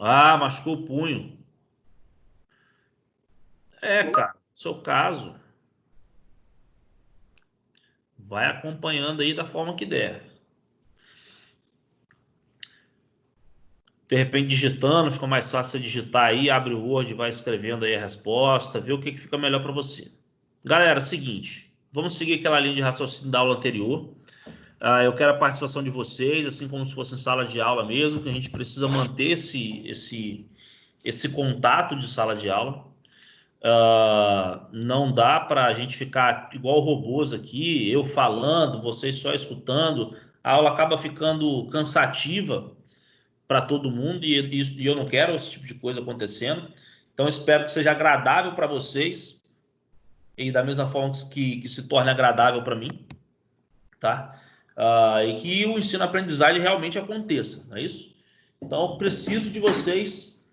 Ah, machucou o punho. Cara, seu caso, vai acompanhando aí da forma que der. De repente, digitando, fica mais fácil você digitar aí, abre o Word, vai escrevendo aí a resposta, vê o que fica melhor para você. Galera, seguinte, vamos seguir aquela linha de raciocínio da aula anterior. Eu quero a participação de vocês, assim como se fosse em sala de aula mesmo, que a gente precisa manter esse contato de sala de aula. Não dá para a gente ficar igual robôs aqui, eu falando, vocês só escutando. A aula acaba ficando cansativa para todo mundo e eu não quero esse tipo de coisa acontecendo. Então, espero que seja agradável para vocês e da mesma forma que se torne agradável para mim, tá? E que o ensino-aprendizagem realmente aconteça, não é isso? Então, eu preciso de vocês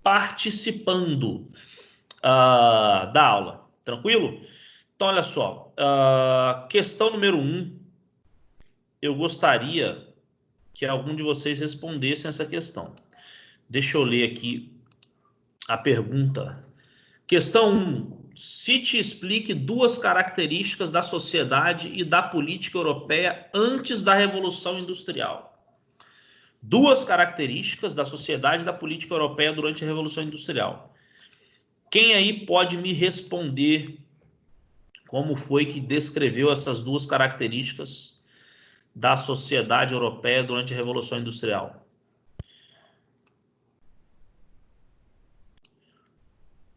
participando da aula, tranquilo? Então, olha só, questão número 1, eu gostaria que algum de vocês respondessem essa questão. Deixa eu ler aqui a pergunta. Questão 1. Cite e explique duas características da sociedade e da política europeia antes da Revolução Industrial. Duas características da sociedade e da política europeia durante a Revolução Industrial. Quem aí pode me responder como foi que descreveu essas duas características da sociedade europeia durante a Revolução Industrial?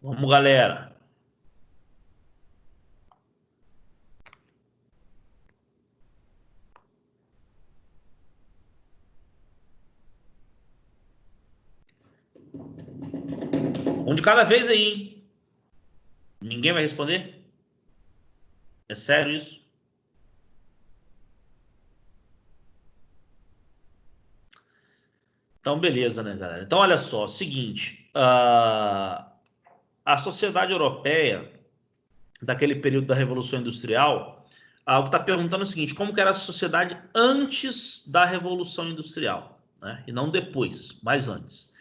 Vamos, galera. Um de cada vez aí, hein? Ninguém vai responder? É sério isso? Então, beleza, né, galera? Então, olha só, seguinte, a sociedade europeia, daquele período da Revolução Industrial, o que está perguntando é o seguinte, como que era a sociedade antes da Revolução Industrial, né? E não depois, mas antes.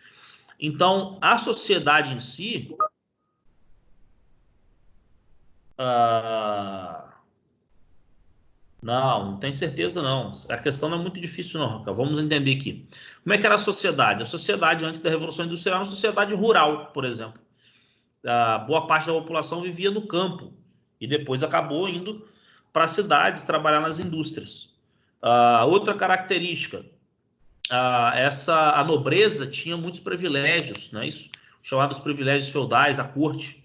Então, a sociedade em si, não tem certeza não. A questão não é muito difícil não, Raquel. Vamos entender aqui. Como é que era a sociedade? A sociedade antes da Revolução Industrial era uma sociedade rural, por exemplo. Boa parte da população vivia no campo e depois acabou indo para as cidades trabalhar nas indústrias. Outra característica, a nobreza tinha muitos privilégios, não é isso? Chamados privilégios feudais, a corte.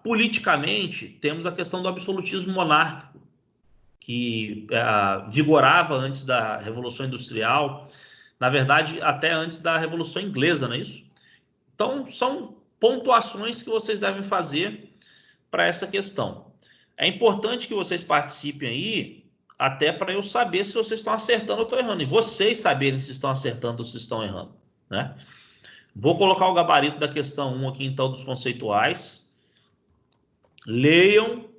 Politicamente, temos a questão do absolutismo monárquico, que vigorava antes da Revolução Industrial, na verdade, até antes da Revolução Inglesa, não é isso? Então, são pontuações que vocês devem fazer para essa questão. É importante que vocês participem aí, até para eu saber se vocês estão acertando ou estão errando, e vocês saberem se estão acertando ou se estão errando, né? Vou colocar o gabarito da questão 1 aqui, então, dos conceituais. Leiam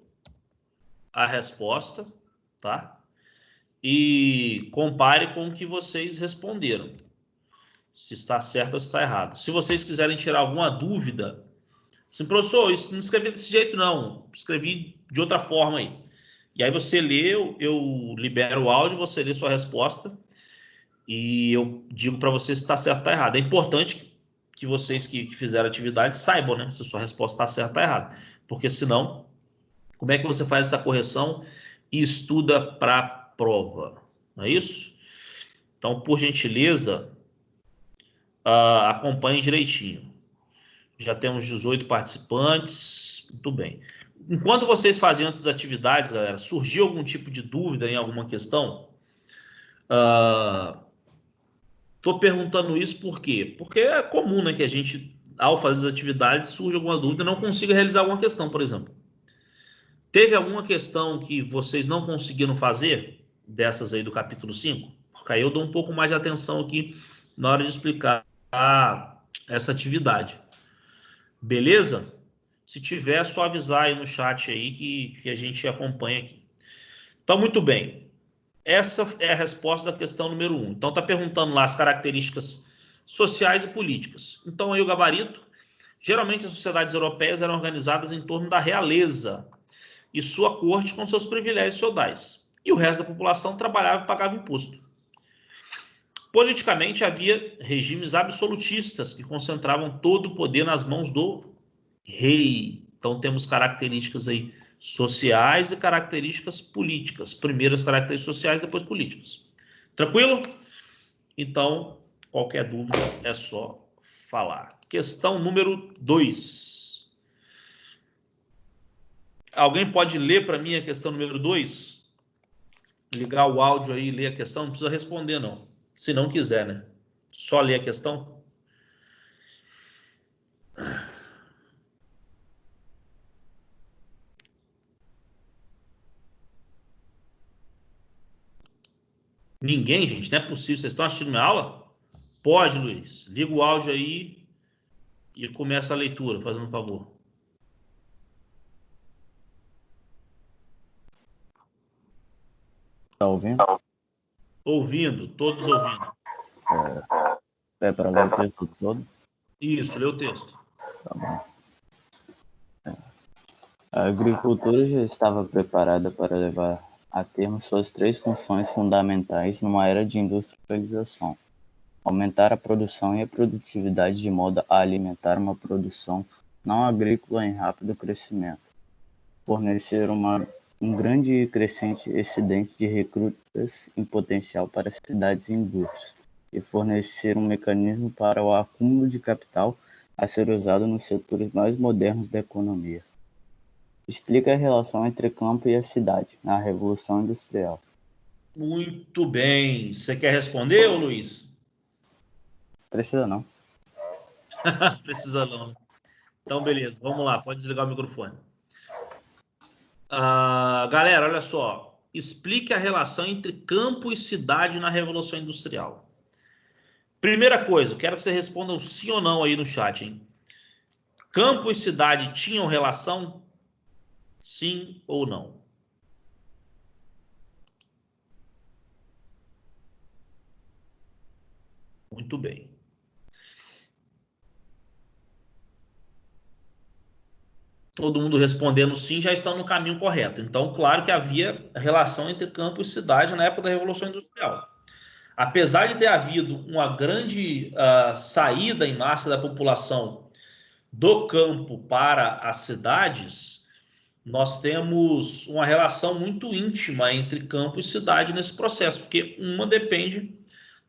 a resposta, tá? E compare com o que vocês responderam. Se está certo ou se está errado. Se vocês quiserem tirar alguma dúvida, assim, professor, isso não escrevi desse jeito, não. Escrevi de outra forma aí. E aí você lê, eu libero o áudio, você lê sua resposta e eu digo para você se está certo ou está errado. É importante que vocês que fizeram a atividade saibam, né, se a sua resposta está certa ou está errada. Porque senão, como é que você faz essa correção e estuda para a prova? Não é isso? Então, por gentileza, acompanhe direitinho. Já temos 18 participantes. Muito bem. Enquanto vocês faziam essas atividades, galera, surgiu algum tipo de dúvida em alguma questão? Estou perguntando isso por quê? Porque é comum, né, que a gente, ao fazer as atividades, surge alguma dúvida e não consiga realizar alguma questão, por exemplo. Teve alguma questão que vocês não conseguiram fazer, dessas aí do capítulo 5? Porque aí eu dou um pouco mais de atenção aqui na hora de explicar essa atividade. Beleza? Se tiver, é só avisar aí no chat aí que a gente acompanha aqui. Então, muito bem. Essa é a resposta da questão número 1. Então, está perguntando lá as características sociais e políticas. Então, aí o gabarito. Geralmente, as sociedades europeias eram organizadas em torno da realeza e sua corte com seus privilégios feudais. E o resto da população trabalhava e pagava imposto. Politicamente, havia regimes absolutistas que concentravam todo o poder nas mãos do rei. Então, temos características aí sociais e características políticas. Primeiro as características sociais, depois políticas. Tranquilo? Então, qualquer dúvida é só falar. Questão número 2. Alguém pode ler para mim a questão número 2? Ligar o áudio aí e ler a questão? Não precisa responder, não. Se não quiser, né? Só ler a questão. Ninguém, gente? Não é possível. Vocês estão assistindo minha aula? Pode, Luiz. Liga o áudio aí e começa a leitura, fazendo um favor. Tá ouvindo? Ouvindo, todos ouvindo. É para ler o texto todo? Isso, lê o texto. Tá bom. A agricultura já estava preparada para levar a termo suas 3 funções fundamentais numa era de industrialização: aumentar a produção e a produtividade de modo a alimentar uma produção não agrícola em rápido crescimento, fornecer um grande e crescente excedente de recrutas em potencial para cidades e indústrias, e fornecer um mecanismo para o acúmulo de capital a ser usado nos setores mais modernos da economia. Explica a relação entre campo e a cidade na Revolução Industrial. Muito bem. Você quer responder, ô Luiz? Precisa não. Precisa não. Então, beleza. Vamos lá. Pode desligar o microfone. Galera, olha só. Explique a relação entre campo e cidade na Revolução Industrial. Primeira coisa, quero que você respondam sim ou não aí no chat, hein? Campo e cidade tinham relação? Sim ou não? Muito bem. Todo mundo respondendo sim já está no caminho correto. Então, claro que havia relação entre campo e cidade na época da Revolução Industrial. Apesar de ter havido uma grande saída em massa da população do campo para as cidades, nós temos uma relação muito íntima entre campo e cidade nesse processo, porque uma depende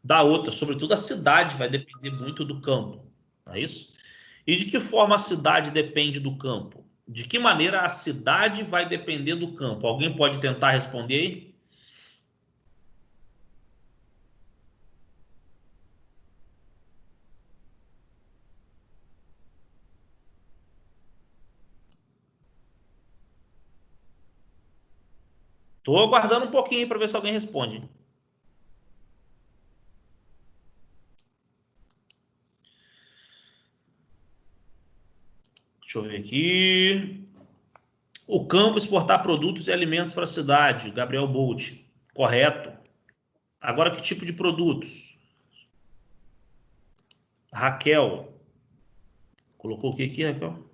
da outra, sobretudo a cidade vai depender muito do campo, não é isso? E de que forma a cidade depende do campo? De que maneira a cidade vai depender do campo? Alguém pode tentar responder aí? Estou aguardando um pouquinho para ver se alguém responde. Deixa eu ver aqui. O campo exportar produtos e alimentos para a cidade. Gabriel Bolt. Correto. Agora, que tipo de produtos? Raquel. Colocou o que aqui, Raquel?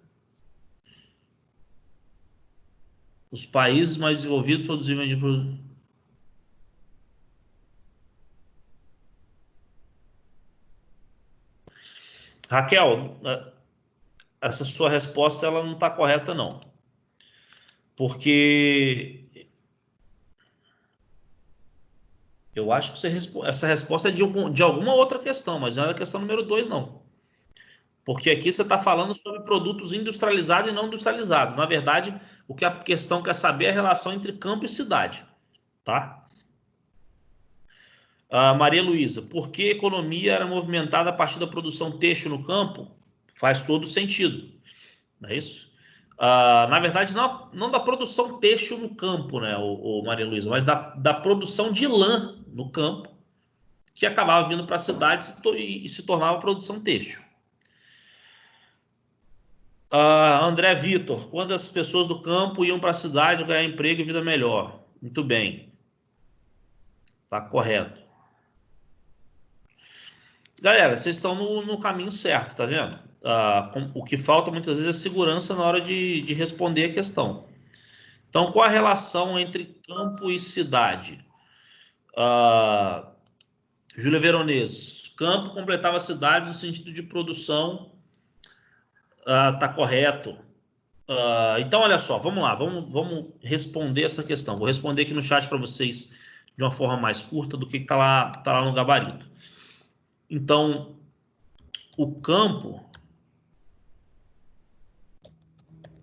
Os países mais desenvolvidos produziam de produtos. Raquel, essa sua resposta ela não está correta, não. Porque eu acho que essa resposta é de alguma outra questão, mas não é a questão número 2, não. Porque aqui você está falando sobre produtos industrializados e não industrializados. Na verdade, o que a questão quer saber é a relação entre campo e cidade. Tá? Maria Luísa, por que a economia era movimentada a partir da produção têxtil no campo? Faz todo sentido, não é isso? Na verdade, não da produção têxtil no campo, né, Maria Luísa, mas da produção de lã no campo, que acabava vindo para a cidade e se tornava produção têxtil. André Vitor, quando as pessoas do campo iam para a cidade ganhar emprego e vida melhor? Muito bem. Está correto. Galera, vocês estão no caminho certo, tá vendo? O que falta muitas vezes é segurança na hora de responder a questão. Então, qual a relação entre campo e cidade? Júlia Veronese, campo completava a cidade no sentido de produção, tá correto. Então, olha só, vamos lá, vamos responder essa questão. Vou responder aqui no chat para vocês de uma forma mais curta do que está lá no gabarito. Então, o campo,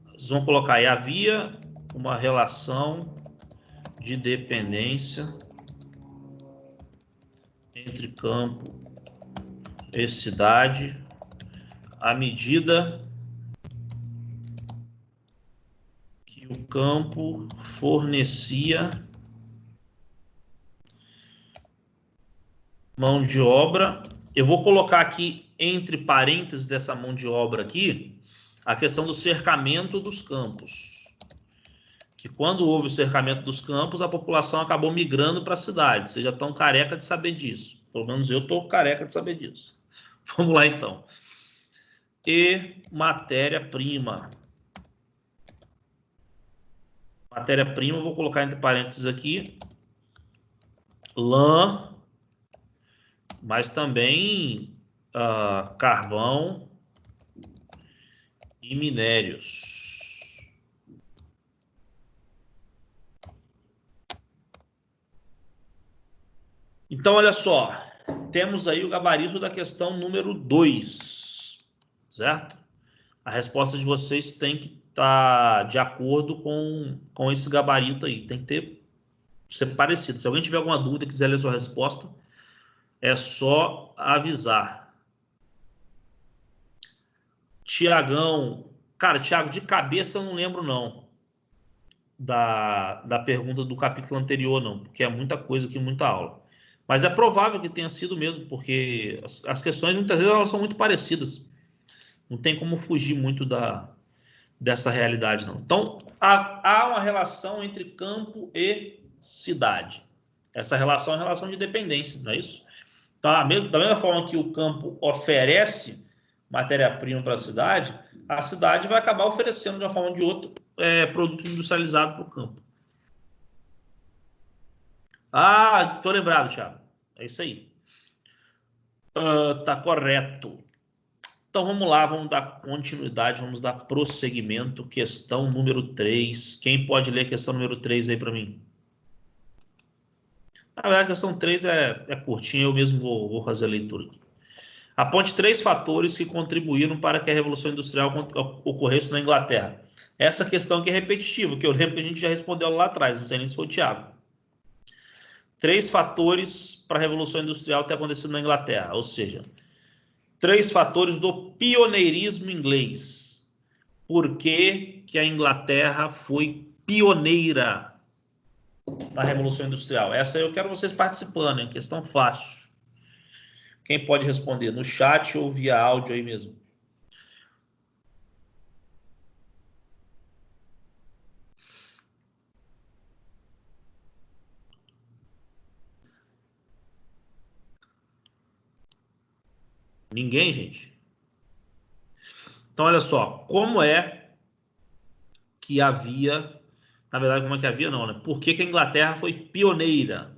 vocês vão colocar aí, havia uma relação de dependência entre campo e cidade à medida que o campo fornecia mão de obra. Eu vou colocar aqui entre parênteses dessa mão de obra aqui a questão do cercamento dos campos. Que quando houve o cercamento dos campos, a população acabou migrando para a cidade. Vocês já estão careca de saber disso. Pelo menos eu estou careca de saber disso. Vamos lá, então. E matéria-prima. Matéria-prima, eu vou colocar entre parênteses aqui. Lã, mas também carvão e minérios. Então, olha só, temos aí o gabarito da questão número 2, certo? A resposta de vocês tem que estar de acordo com esse gabarito aí, tem que ser parecido. Se alguém tiver alguma dúvida e quiser ler sua resposta, é só avisar. Tiagão, cara, Tiago, de cabeça eu não lembro não da pergunta do capítulo anterior não, porque é muita coisa aqui, muita aula. Mas é provável que tenha sido mesmo, porque as questões muitas vezes elas são muito parecidas. Não tem como fugir muito dessa realidade, não. Então, há uma relação entre campo e cidade. Essa relação é uma relação de dependência, não é isso? Tá? Da mesma forma que o campo oferece matéria-prima para a cidade vai acabar oferecendo de uma forma ou de outra produto industrializado para o campo. Tô lembrado, Thiago. É isso aí. Tá correto. Então vamos lá, vamos dar continuidade, vamos dar prosseguimento. Questão número 3. Quem pode ler a questão número 3 aí para mim? Na verdade, a questão 3 é curtinha, eu mesmo vou fazer a leitura aqui. Aponte 3 fatores que contribuíram para que a Revolução Industrial ocorresse na Inglaterra. Essa questão aqui é repetitiva, que eu lembro que a gente já respondeu lá atrás, não sei nem se foi o Thiago. 3 fatores para a Revolução Industrial ter acontecido na Inglaterra, ou seja, 3 fatores do pioneirismo inglês. Por que a Inglaterra foi pioneira na Revolução Industrial? Essa eu quero vocês participando, é questão fácil. Quem pode responder? No chat ou via áudio aí mesmo? Ninguém, gente? Então, olha só. Como é que havia... Na verdade, como é que havia? Não, né? Por que a Inglaterra foi pioneira?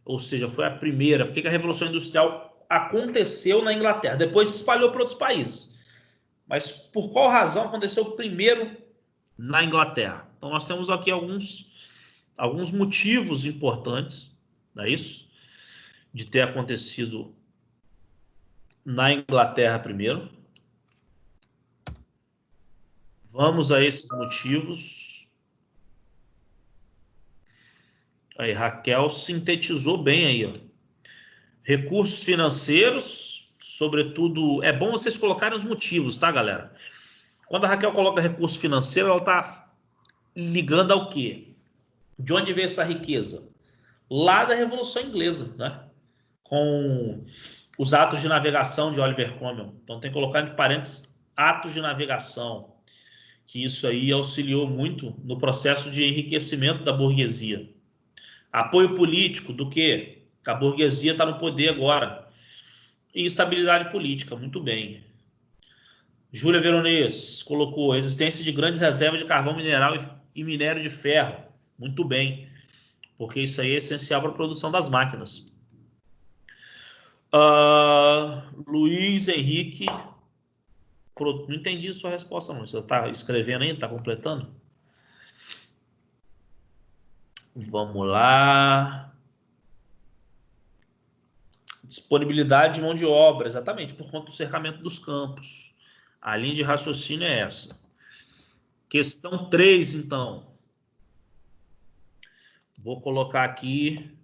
Ou seja, foi a primeira. Por que a Revolução Industrial aconteceu na Inglaterra? Depois se espalhou para outros países. Mas por qual razão aconteceu primeiro na Inglaterra? Então, nós temos aqui alguns motivos importantes, não é isso? De ter acontecido na Inglaterra primeiro. Vamos a esses motivos. Aí, Raquel sintetizou bem aí, ó. Recursos financeiros, sobretudo... É bom vocês colocarem os motivos, tá, galera? Quando a Raquel coloca recurso financeiro, ela está ligando ao quê? De onde veio essa riqueza? Lá da Revolução Inglesa, né? Com os atos de navegação de Oliver Cromwell. Então tem que colocar entre parênteses atos de navegação, que isso aí auxiliou muito no processo de enriquecimento da burguesia. Apoio político do quê? Que a burguesia está no poder agora. E estabilidade política, muito bem. Júlia Veronês colocou existência de grandes reservas de carvão mineral e minério de ferro. Muito bem, porque isso aí é essencial para a produção das máquinas. Luiz Henrique, não entendi sua resposta não. Você está escrevendo ainda? Está completando? Vamos lá. Disponibilidade de mão de obra, exatamente, por conta do cercamento dos campos. A linha de raciocínio é essa. Questão 3, então. Vou colocar aqui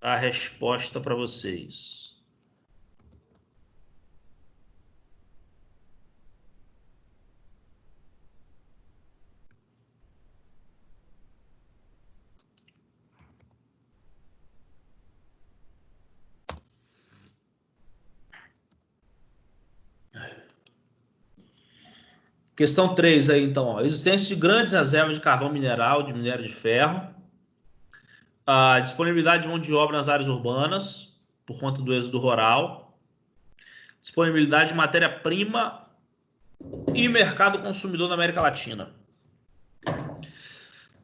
a resposta para vocês. Questão 3 aí, então. Ó. Existência de grandes reservas de carvão mineral, de minério de ferro. A disponibilidade de mão de obra nas áreas urbanas, por conta do êxodo rural. Disponibilidade de matéria-prima e mercado consumidor na América Latina.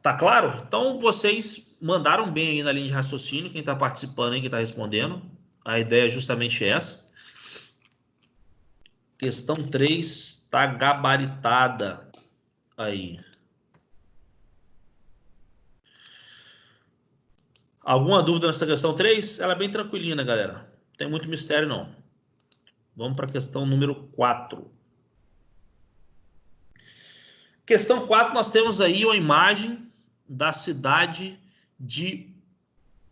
Tá claro? Então vocês mandaram bem aí na linha de raciocínio, quem está participando aí, quem está respondendo. A ideia é justamente essa. Questão 3 está gabaritada aí. Alguma dúvida nessa questão 3? Ela é bem tranquilinha, né, galera? Não tem muito mistério, não. Vamos para a questão número 4. Questão 4, nós temos aí uma imagem da cidade de...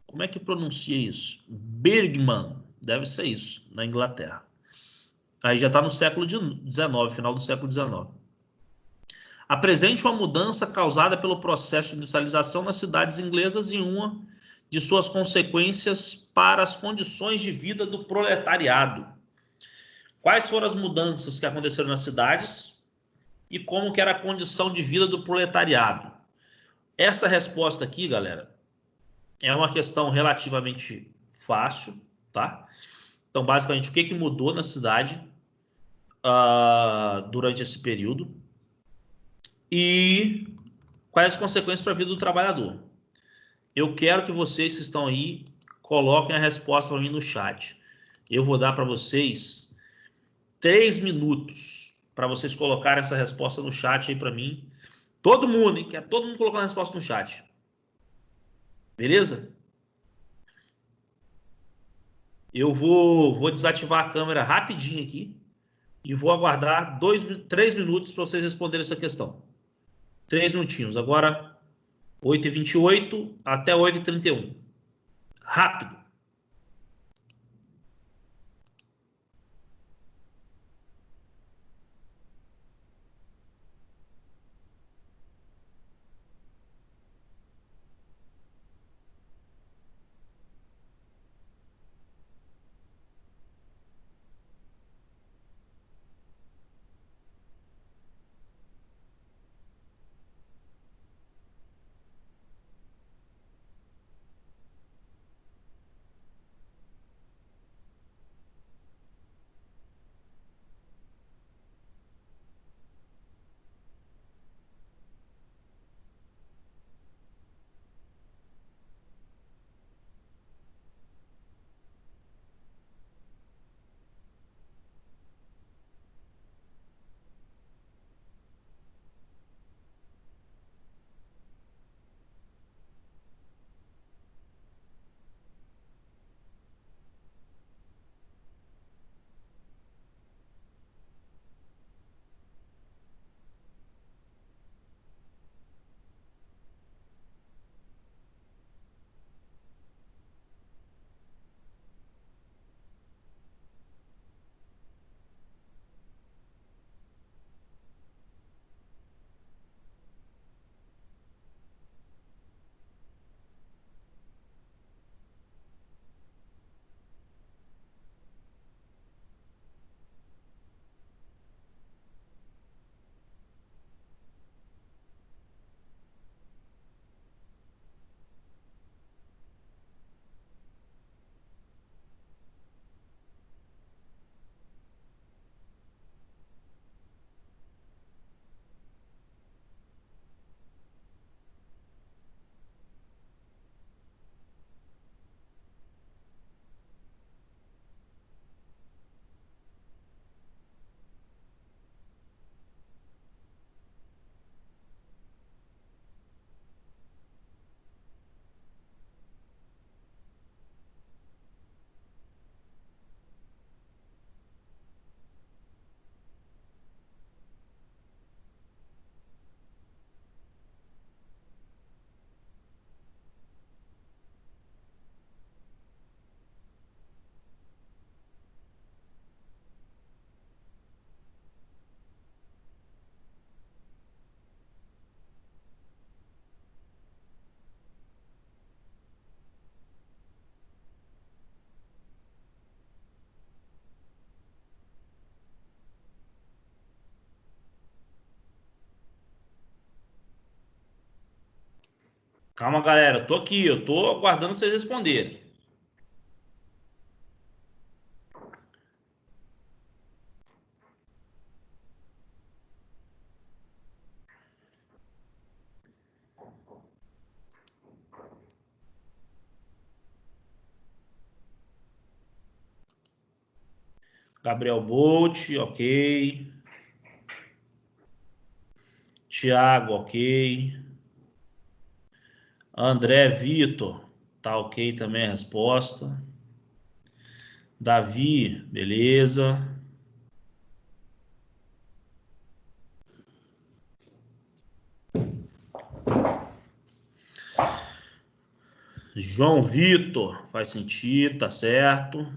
Como é que pronuncia isso? Birmingham. Deve ser isso, na Inglaterra. Aí já está no século XIX, final do século XIX. Apresente uma mudança causada pelo processo de industrialização nas cidades inglesas e uma de suas consequências para as condições de vida do proletariado. Quais foram as mudanças que aconteceram nas cidades e como que era a condição de vida do proletariado? Essa resposta aqui, galera, é uma questão relativamente fácil, tá? Então, basicamente, o que mudou na cidade durante esse período e quais as consequências para a vida do trabalhador? Eu quero que vocês que estão aí coloquem a resposta para mim no chat. Eu vou dar para vocês 3 minutos para vocês colocarem essa resposta no chat aí para mim. Todo mundo, hein? Quer todo mundo colocando a resposta no chat. Beleza? Eu vou desativar a câmera rapidinho aqui e vou aguardar 3 minutos para vocês responderem essa questão. 3 minutinhos. Agora, 8h28 até 8h31. Rápido. Calma, galera. Eu tô aqui. Eu tô aguardando vocês responderem. Gabriel Bolt, ok. Thiago, ok. André Vitor, tá ok também a resposta. Davi, beleza. João Vitor, faz sentido, tá certo.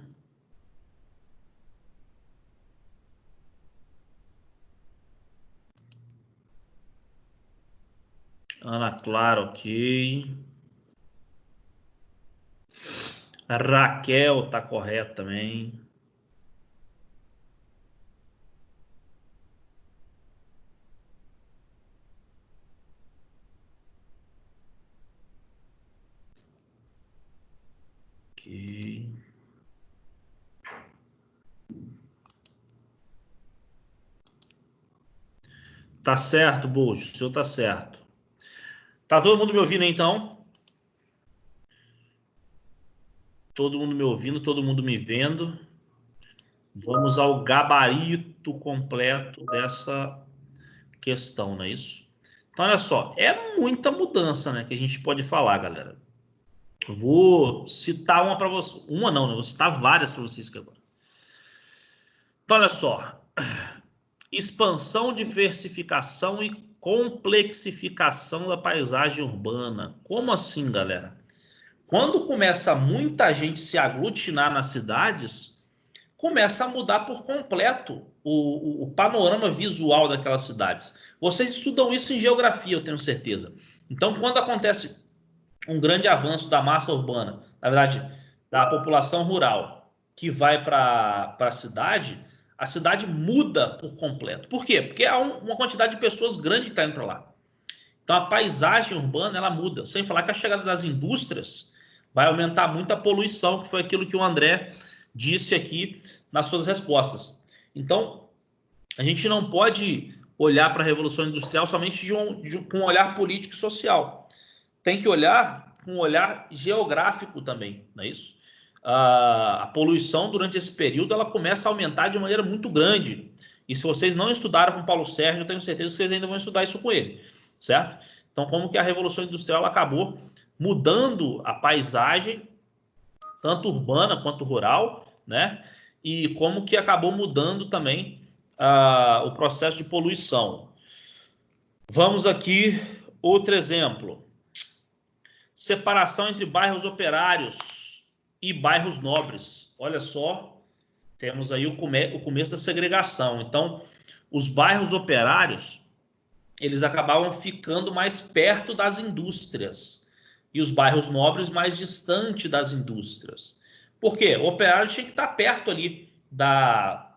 Ana Clara, ok. Raquel tá correto também. Ok. Tá certo, Bolt, o senhor tá certo. Tá todo mundo me ouvindo aí, então? Todo mundo me ouvindo, todo mundo me vendo. Vamos ao gabarito completo dessa questão, não é isso? Então, olha só, é muita mudança, né, que a gente pode falar, galera. Eu vou citar uma para você. Uma não, né? Vou citar várias para vocês aqui agora. Então, olha só. Expansão, diversificação e complexificação da paisagem urbana. Como assim, galera? Quando começa muita gente se aglutinar nas cidades, começa a mudar por completo o panorama visual daquelas cidades. Vocês estudam isso em geografia, eu tenho certeza. Então, quando acontece um grande avanço da massa urbana, na verdade, da população rural, que vai para a cidade muda por completo. Por quê? Porque há uma quantidade de pessoas grande que está indo para lá. Então, a paisagem urbana ela muda. Sem falar que a chegada das indústrias vai aumentar muito a poluição, que foi aquilo que o André disse aqui nas suas respostas. Então, a gente não pode olhar para a Revolução Industrial somente com um olhar político e social. Tem que olhar com um olhar geográfico também, não é isso? A poluição durante esse período ela começa a aumentar de maneira muito grande. E se vocês não estudaram com Paulo Sérgio, eu tenho certeza que vocês ainda vão estudar isso com ele, certo? Então, como que a Revolução Industrial acabou mudando a paisagem, tanto urbana quanto rural, né? E como que acabou mudando também o processo de poluição. Vamos aqui, outro exemplo. Separação entre bairros operários e bairros nobres. Olha só, temos aí o começo da segregação. Então, os bairros operários, eles acabavam ficando mais perto das indústrias e os bairros nobres mais distante das indústrias. Por quê? O operário tinha que estar perto ali da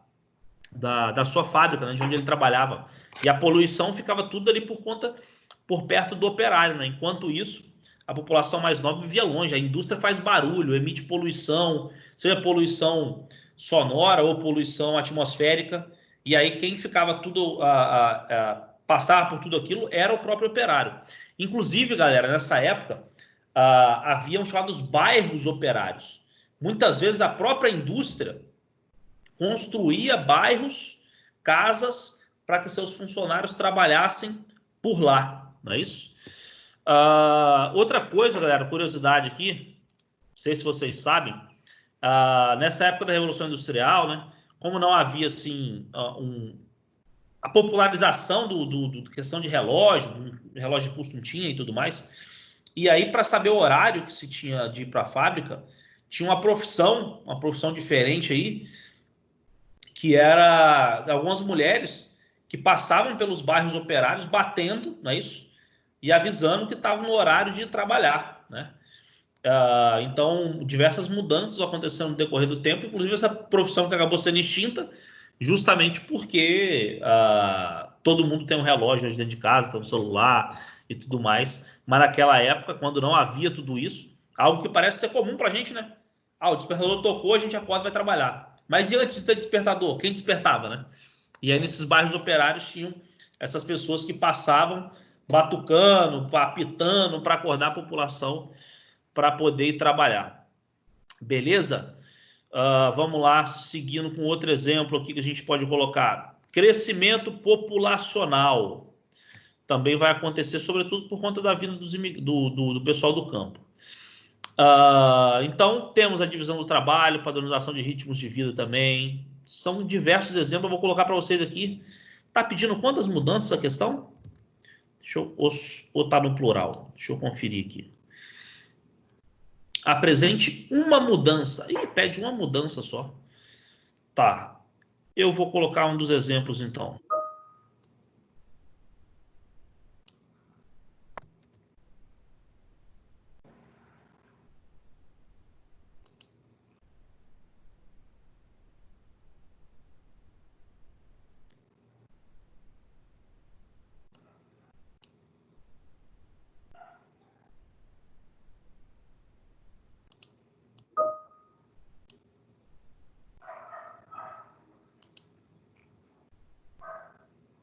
sua fábrica, né, de onde ele trabalhava. E a poluição ficava tudo ali por perto do operário, né? Enquanto isso, a população mais nobre vivia longe. A indústria faz barulho, emite poluição, seja poluição sonora ou poluição atmosférica. E aí quem ficava tudo passava por tudo aquilo era o próprio operário. Inclusive, galera, nessa época haviam chamados bairros operários. Muitas vezes a própria indústria construía bairros, casas, para que seus funcionários trabalhassem por lá, não é isso? Outra coisa, galera, curiosidade aqui, não sei se vocês sabem, nessa época da Revolução Industrial, né, como não havia assim a popularização do questão de relógio, relógio de pulso não tinha e tudo mais, e aí para saber o horário que se tinha de ir para a fábrica, tinha uma profissão diferente aí, que era algumas mulheres que passavam pelos bairros operários batendo, não é isso? E avisando que estavam no horário de trabalhar, né? Então, diversas mudanças aconteceram no decorrer do tempo, inclusive essa profissão que acabou sendo extinta, justamente porque todo mundo tem um relógio hoje dentro de casa, tem um celular e tudo mais. Mas naquela época, quando não havia tudo isso, algo que parece ser comum para a gente, né? O despertador tocou, a gente acorda e vai trabalhar. Mas e antes de ter despertador? Quem despertava, né? E aí nesses bairros operários tinham essas pessoas que passavam batucando, apitando para acordar a população para poder ir trabalhar. Beleza? Vamos lá, seguindo com outro exemplo aqui que a gente pode colocar. Crescimento populacional. Também vai acontecer, sobretudo por conta da vinda do pessoal do campo. Então, temos a divisão do trabalho, padronização de ritmos de vida também. São diversos exemplos, eu vou colocar para vocês aqui. Está pedindo quantas mudanças a questão? Ou está no plural? Deixa eu conferir aqui. Apresente uma mudança. Ih, pede uma mudança só. Tá. Eu vou colocar um dos exemplos, então.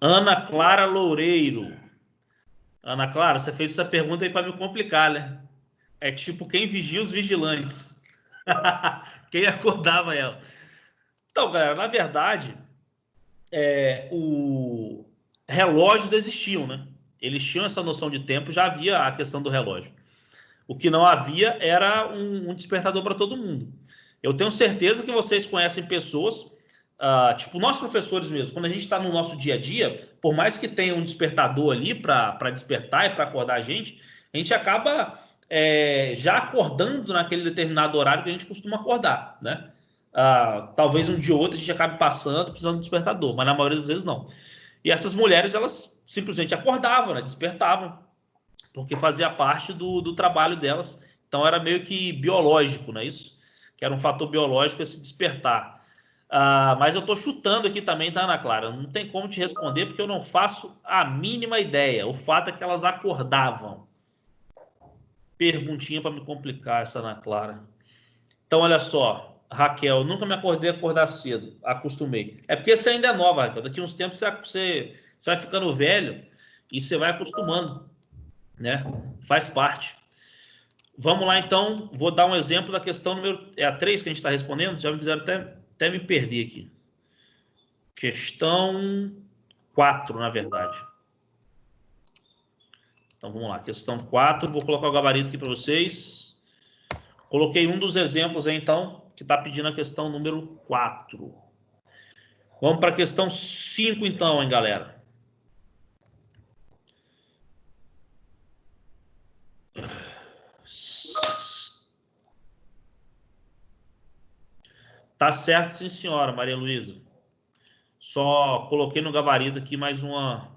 Ana Clara Loureiro. Ana Clara, você fez essa pergunta aí para me complicar, né? É tipo, quem vigia os vigilantes? Quem acordava ela? Então, galera, na verdade, relógios existiam, né? Eles tinham essa noção de tempo, já havia a questão do relógio. O que não havia era um despertador para todo mundo. Eu tenho certeza que vocês conhecem pessoas, tipo nós professores mesmo, quando a gente está no nosso dia a dia, por mais que tenha um despertador ali para despertar e para acordar a gente acaba já acordando naquele determinado horário que a gente costuma acordar, né? Talvez um dia ou outro a gente acabe passando, precisando de despertador, mas na maioria das vezes não. E essas mulheres, elas simplesmente acordavam, né? Despertavam, porque fazia parte do trabalho delas. Então era meio que biológico, não é isso? Que era um fator biológico esse despertar. Mas eu estou chutando aqui também, tá, Ana Clara? Não tem como te responder porque eu não faço a mínima ideia. O fato é que elas acordavam. Perguntinha para me complicar essa, Ana Clara. Então, olha só, Raquel, nunca me acordar cedo, acostumei. É porque você ainda é nova, Raquel. Daqui a uns tempos você vai ficando velho e você vai acostumando, né? Faz parte. Vamos lá, então. Vou dar um exemplo da questão número... É a 3 que a gente está respondendo? Já me fizeram até me perder aqui. Questão 4, na verdade. Então, vamos lá. Questão 4. Vou colocar o gabarito aqui para vocês. Coloquei um dos exemplos aí, então, que está pedindo a questão número 4. Vamos para a questão 5, então, hein, galera? Tá certo, sim, senhora, Maria Luísa. Só coloquei no gabarito aqui mais uma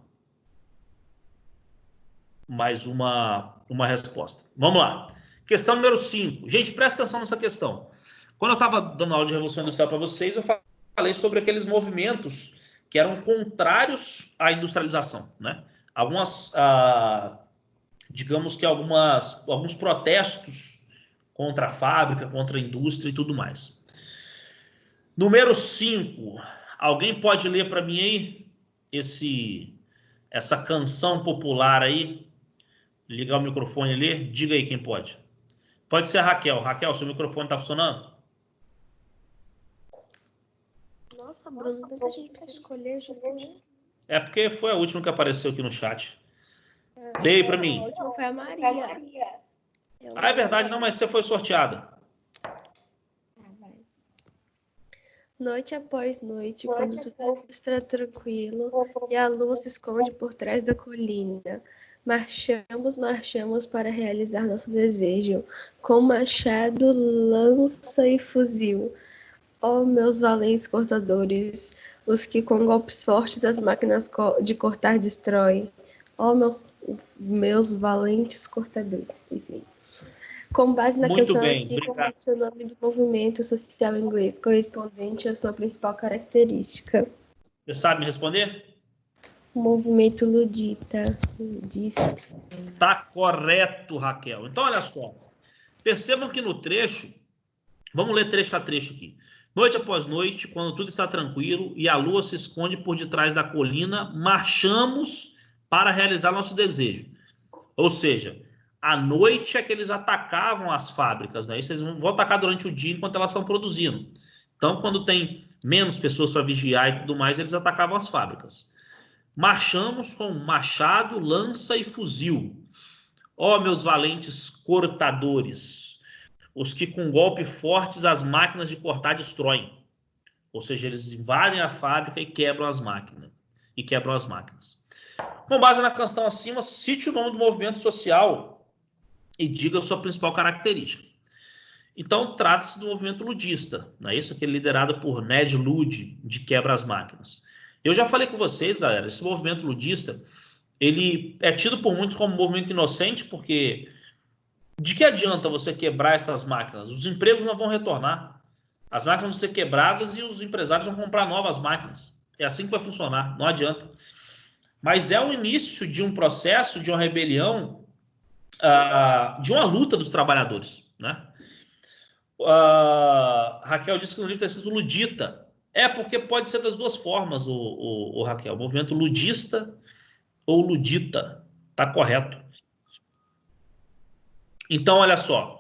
resposta. Vamos lá. Questão número 5. Gente, presta atenção nessa questão. Quando eu estava dando aula de Revolução Industrial para vocês, eu falei sobre aqueles movimentos que eram contrários à industrialização, né? Digamos que alguns protestos contra a fábrica, contra a indústria e tudo mais. Número 5. Alguém pode ler para mim aí essa canção popular aí? Ligar o microfone ali? Diga aí quem pode. Pode ser a Raquel. Raquel, seu microfone está funcionando? Nossa, Bruno, tanta gente precisa escolher justamente. É porque foi a última que apareceu aqui no chat. Leia para mim. A última foi a Maria. É verdade, não, mas você foi sorteada. Noite após noite, quando tudo está tranquilo e a lua se esconde por trás da colina, marchamos para realizar nosso desejo, com machado, lança e fuzil. Ó meus valentes cortadores, os que com golpes fortes as máquinas de cortar destroem. Ó meus valentes cortadores. Sim. Com base na Muito canção, bem, assim, obrigado. consiste o nome do movimento social inglês, correspondente à sua principal característica. Você sabe me responder? Movimento ludita. Tá correto, Raquel. Então, olha só. Percebam que no trecho, vamos ler trecho a trecho aqui. Noite após noite, quando tudo está tranquilo e a lua se esconde por detrás da colina, marchamos para realizar nosso desejo. Ou seja, à noite é que eles atacavam as fábricas, né? Isso eles vão atacar durante o dia enquanto elas estão produzindo. Então, quando tem menos pessoas para vigiar e tudo mais, eles atacavam as fábricas. Marchamos com machado, lança e fuzil. Ó, meus valentes cortadores, os que com golpe fortes as máquinas de cortar destroem. Ou seja, eles invadem a fábrica e quebram as máquinas. Com base na questão acima, cite o nome do movimento social e diga a sua principal característica. Então, trata-se do movimento ludista, não é isso? Aquele liderado por Ned Ludd, de quebra as máquinas. Eu já falei com vocês, galera, esse movimento ludista, ele é tido por muitos como um movimento inocente, porque de que adianta você quebrar essas máquinas? Os empregos não vão retornar. As máquinas vão ser quebradas e os empresários vão comprar novas máquinas. É assim que vai funcionar, não adianta. Mas é o início de um processo, de uma rebelião, de uma luta dos trabalhadores, né? Raquel disse que no livro está escrito ludita. É porque pode ser das duas formas, o Raquel. Movimento ludista ou ludita. Está correto. Então, olha só.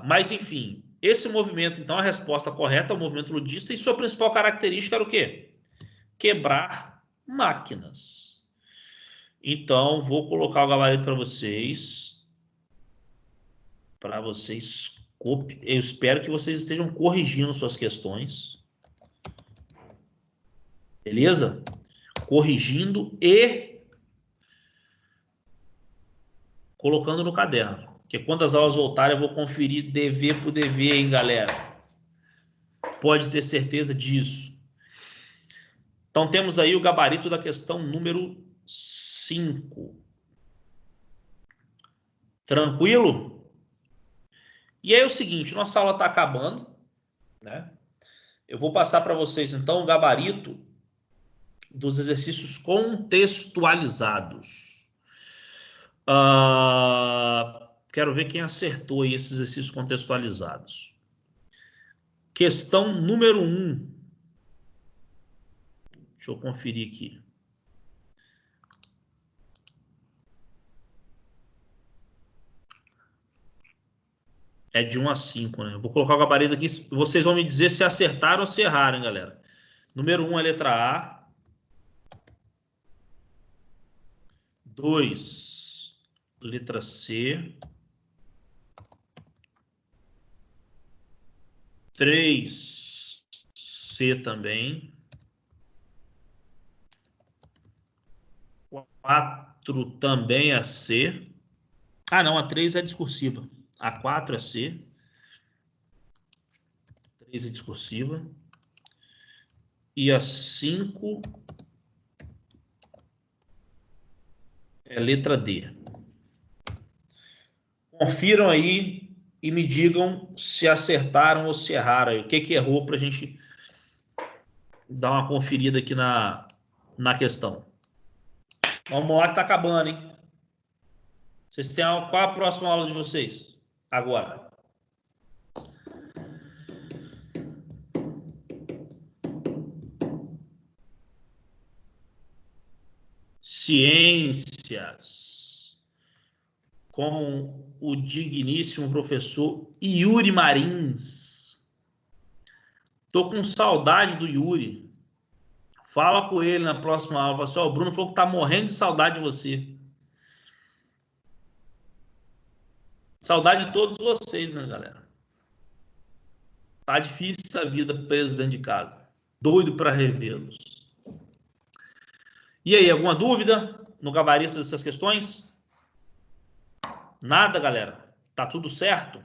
Mas, enfim, esse movimento, então, a resposta correta é o movimento ludista e sua principal característica era o quê? Quebrar máquinas. Então, vou colocar o gabarito para vocês. Eu espero que vocês estejam corrigindo suas questões. Beleza? Corrigindo e colocando no caderno. Porque quando as aulas voltarem, eu vou conferir dever por dever, hein, galera? Pode ter certeza disso. Então, temos aí o gabarito da questão número 5. Tranquilo? E aí é o seguinte, nossa aula está acabando, né? Eu vou passar para vocês, então, o gabarito dos exercícios contextualizados. Quero ver quem acertou aí esses exercícios contextualizados. Questão número 1. Deixa eu conferir aqui. É de 1 a 5, né? Eu vou colocar o gabarito aqui. Vocês vão me dizer se acertaram ou se erraram, hein, galera. Número 1 é letra A. 2, letra C. 3, C também. 4 também é C. Ah, não, a 3 é discursiva. A 4 é C. 3 é discursiva. E a 5 é letra D. Confiram aí e me digam se acertaram ou se erraram. O que errou para a gente dar uma conferida aqui na questão. Vamos lá que está acabando, hein? Vocês têm qual é a próxima aula de vocês? Agora. Ciências. Com o digníssimo professor Yuri Marins. Tô com saudade do Yuri. Fala com ele na próxima aula. Fala assim, o Bruno falou que tá morrendo de saudade de você. Saudade de todos vocês, né, galera? Tá difícil essa vida preso dentro de casa. Doido para revê-los. E aí, alguma dúvida no gabarito dessas questões? Nada, galera? Tá tudo certo?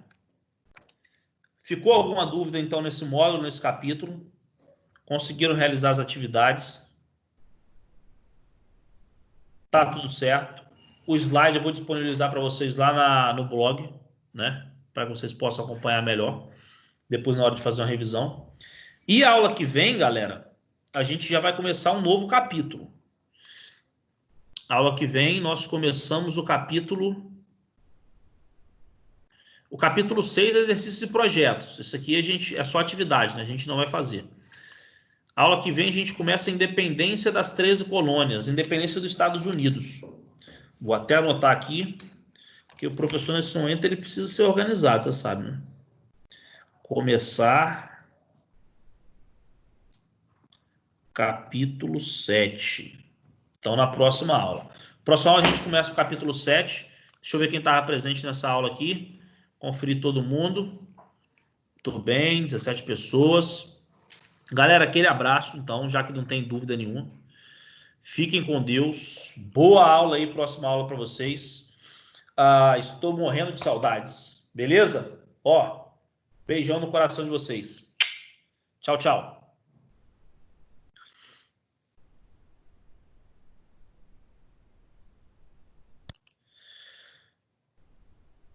Ficou alguma dúvida, então, nesse módulo, nesse capítulo? Conseguiram realizar as atividades? Tá tudo certo. O slide eu vou disponibilizar para vocês lá no blog, né? Para que vocês possam acompanhar melhor. Depois, na hora de fazer uma revisão. E a aula que vem, galera, a gente já vai começar um novo capítulo. Aula que vem, nós começamos o capítulo 6, exercícios e projetos. Isso aqui é só atividade, né? A gente não vai fazer. Aula que vem a gente começa a independência das 13 colônias, independência dos Estados Unidos. Vou até anotar aqui, porque o professor nesse momento ele precisa ser organizado, você sabe, né? Começar capítulo 7. Então, na próxima aula. Próxima aula a gente começa o capítulo 7. Deixa eu ver quem estava presente nessa aula aqui. Conferir todo mundo. Tudo bem, 17 pessoas. Galera, aquele abraço, então, já que não tem dúvida nenhuma. Fiquem com Deus. Boa aula aí, próxima aula para vocês. Estou morrendo de saudades. Beleza? Ó, beijão no coração de vocês. Tchau, tchau.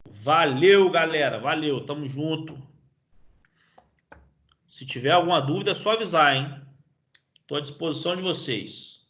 Valeu, galera. Valeu. Tamo junto. Se tiver alguma dúvida, é só avisar, hein? Estou à disposição de vocês.